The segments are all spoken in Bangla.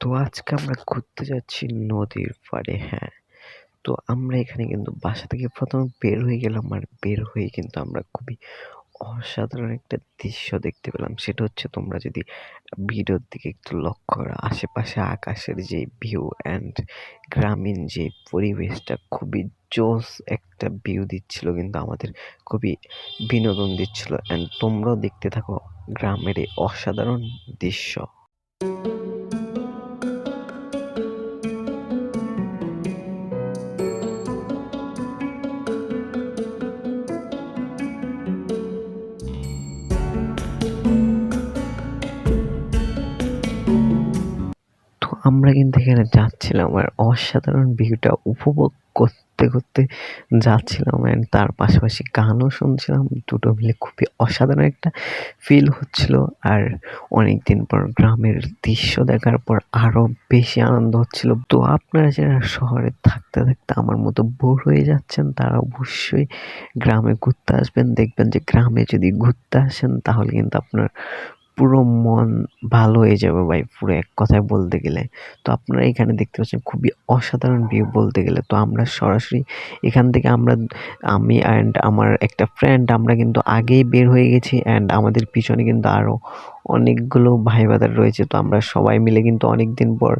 তো আজকে আমরা ঘুরতে যাচ্ছি নদীর পাড়ে, হ্যাঁ। তো আমরা এখানে কিন্তু বাসা থেকে ১ম এ বের হয়ে গেলাম। আর বের হয়ে কিন্তু আমরা খুবই অসাধারণ একটা দৃশ্য দেখতে পেলাম। সেটা হচ্ছে, তোমরা যদি ভিডিওর দিকে একটু লক্ষ্য করো, আশেপাশে আকাশের যে ভিউ অ্যান্ড গ্রামীণ যে পরিবেশটা, খুবই জোস একটা ভিউ দিচ্ছিল, কিন্তু আমাদের খুবই বিনোদন দিচ্ছিল। অ্যান্ড তোমরাও দেখতে থাকো গ্রামের এই অসাধারণ দৃশ্য। তো আমরা কিন্তু এখানে যাচ্ছিলাম আর অসাধারণ ভিউটা উপভোগ করতে করতে যাচ্ছিলাম, অ্যান্ড তার পাশাপাশি গানও শুনছিলাম। দুটো মিলে খুবই অসাধারণ একটা ফিল হচ্ছিল। আর অনেকদিন পর গ্রামের দৃশ্য দেখার পর আরো বেশি আনন্দ হচ্ছিল। তো আপনারা যারা শহরে থাকতে থাকতে আমার মতো বোর হয়ে যাচ্ছেন, তারা অবশ্যই গ্রামে ঘুরতে আসবেন। দেখবেন যে গ্রামে যদি ঘুরতে আসেন, তাহলে কিন্তু আপনার পুরো মন ভালো হয়ে যাবে ভাই, পুরো এক কথায় বলতে গেলে। তো আপনারা এখানে দেখতে পাচ্ছেন খুবই অসাধারণ ভিউ বলতে গেলে। তো আমরা সরাসরি এখান থেকে আমি অ্যান্ড আমার একটা ফ্রেন্ড, আমরা কিন্তু আগেই বের হয়ে গেছি, অ্যান্ড আমাদের পিছনে কিন্তু আরো অনেকগুলো ভাই ব্রাদার রয়েছে। তো আমরা সবাই মিলে কিন্তু অনেকদিন পর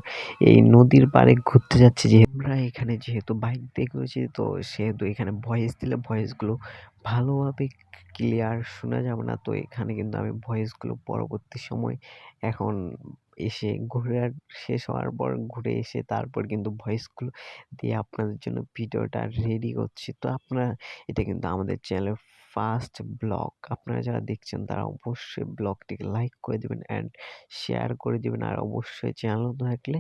এই নদীর পাড়ে ঘুরতে যাচ্ছি। আমরা এখানে যেহেতু বাইক দিয়ে করেছি, তো সেহেতু এখানে ভয়েস দিলে ভয়েসগুলো ভালোভাবে ক্লিয়ার শোনা যাবে না। তো এখানে কিন্তু আমি ভয়েসগুলো পরবর্তী সময় এখন এসে শেষ হওয়ার পর ঘুরে এসে তারপর কিন্তু ভয়েসগুলো দিয়ে আপনাদের জন্য ভিডিওটা রেডি করছি। তো আপনারা, এটা কিন্তু আমাদের চ্যানেলের ফার্স্ট ব্লগ। আপনারা যারা দেখছেন তারা অবশ্যই ব্লগটিকে লাইক করে দেবেন অ্যান্ড শেয়ার করে দেবেন। আর অবশ্যই চ্যানেল থাকলে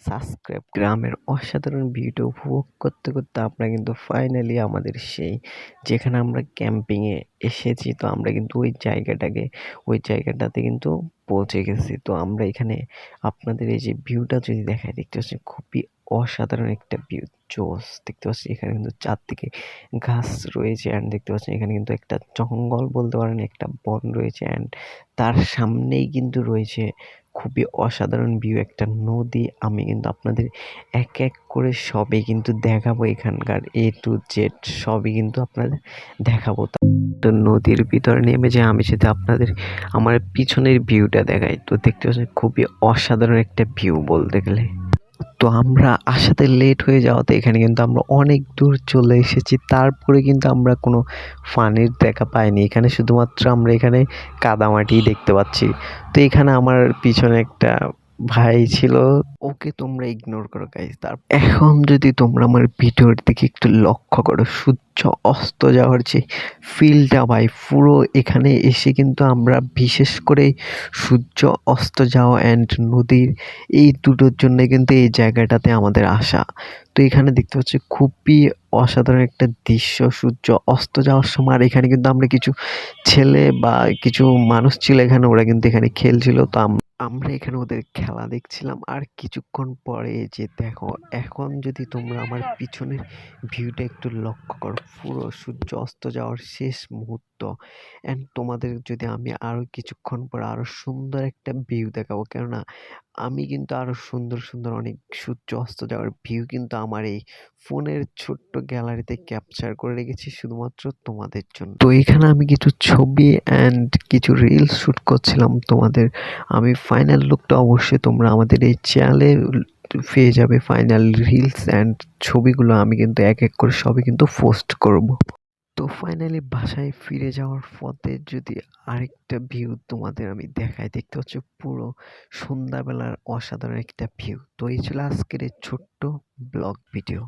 সাবস্ক্রাইব। গ্রামের অসাধারণ ভিউটা উপভোগ করতে করতে আমরা কিন্তু ফাইনালি আমাদের সেই যেখানে আমরা ক্যাম্পিংয়ে এসেছি, তো আমরা কিন্তু ওই জায়গাটাতে কিন্তু পৌঁছে গেছি। তো আমরা এখানে আপনাদের এই যে ভিউটা যদি দেখায়, দেখতে পাচ্ছি খুবই অসাধারণ একটা ভিউ, জোস। দেখতে পাচ্ছি এখানে কিন্তু চারদিকে ঘাস রয়েছে, অ্যান্ড দেখতে পাচ্ছেন এখানে কিন্তু একটা জঙ্গল বলতে পারেন, একটা বন রয়েছে, অ্যান্ড তার সামনেই কিন্তু রয়েছে খুবই অসাধারণ ভিউ একটা নদী। আমি কিন্তু আপনাদের এক এক করে সবই কিন্তু দেখাবো, এখানকার A to Z সবই কিন্তু আপনাদের দেখাবো। তো নদীর ভিতরে নেমে যে আমি যদি আপনাদের আমার পিছনের ভিউটা দেখাই, তো দেখতে পাচ্ছেন খুবই অসাধারণ একটা ভিউ বলতে গেলে। তো আমরা আসাতে লেট হয়ে যাওয়াতে এখানে কিন্তু আমরা অনেক দূর চলে এসেছি, তারপরে কিন্তু আমরা কোনো পানির দেখা পাইনি। এখানে শুধুমাত্র আমরা এখানে কাদামাটি দেখতে পাচ্ছি। তো এখানে আমার পিছনে একটা ভাই ছিল, ওকে তোমরা ইগনোর করো গাইস। এখন যদি তোমরা আমার ভিডিওর দিকে একটু লক্ষ্য করো, সূর্য অস্ত যাওয়ার যে ফিলটা ভাই, পুরো এখানে এসে কিন্তু আমরা বিশেষ করে সূর্য অস্ত যাওয়া অ্যান্ড নদীর এই দুটোর জন্য কিন্তু এই জায়গাটাতে আমাদের আসা। তো এখানে দেখতে পাচ্ছি খুবই অসাধারণ একটা দৃশ্য সূর্য অস্ত যাওয়ার সময়। আর এখানে কিন্তু আমরা কিছু ছেলে বা কিছু মানুষ ছিল এখানে, ওরা কিন্তু এখানে খেলছিল। তো আমরা এখানে ওদের খেলা দেখছিলাম। আর কিছুক্ষণ পরে যে দেখো, এখন যদি তোমরা আমার পিছনের ভিউটা একটু লক্ষ্য করো, পুরো সূর্য অস্ত যাওয়ার শেষ মুহূর্ত। অ্যান্ড তোমাদের যদি আমি আরো কিছুক্ষণ পর আরো সুন্দর একটা ভিউ দেখাবো, কেননা আমি কিন্তু আরো সুন্দর সুন্দর অনেক সূর্য অস্ত যাওয়ার ভিউ কিন্তু আমার এই ফোনের ছোট্ট গ্যালারিতে ক্যাপচার করে রেখেছি শুধুমাত্র তোমাদের জন্য। তো এখানে আমি কিছু ছবি অ্যান্ড কিছু রিলস শুট করছিলাম তোমাদের। আমি ফাইনাল লুকটা অবশ্যই তোমরা আমাদের এই চ্যানেলে পেয়ে যাবে। ফাইনাল রিলস অ্যান্ড ছবিগুলো আমি কিন্তু এক এক করে সবই কিন্তু পোস্ট করব। তো ফাইনালি বাসায় ফিরে যাওয়ার পথে যদি আরেকটা ভিউ তোমাদের আমি দেখাই, দেখতে হচ্ছে পুরো সন্ধ্যাবেলার অসাধারণ একটা ভিউ। তো এই ছিল আজকের এই ছোট্ট ব্লগ ভিডিও।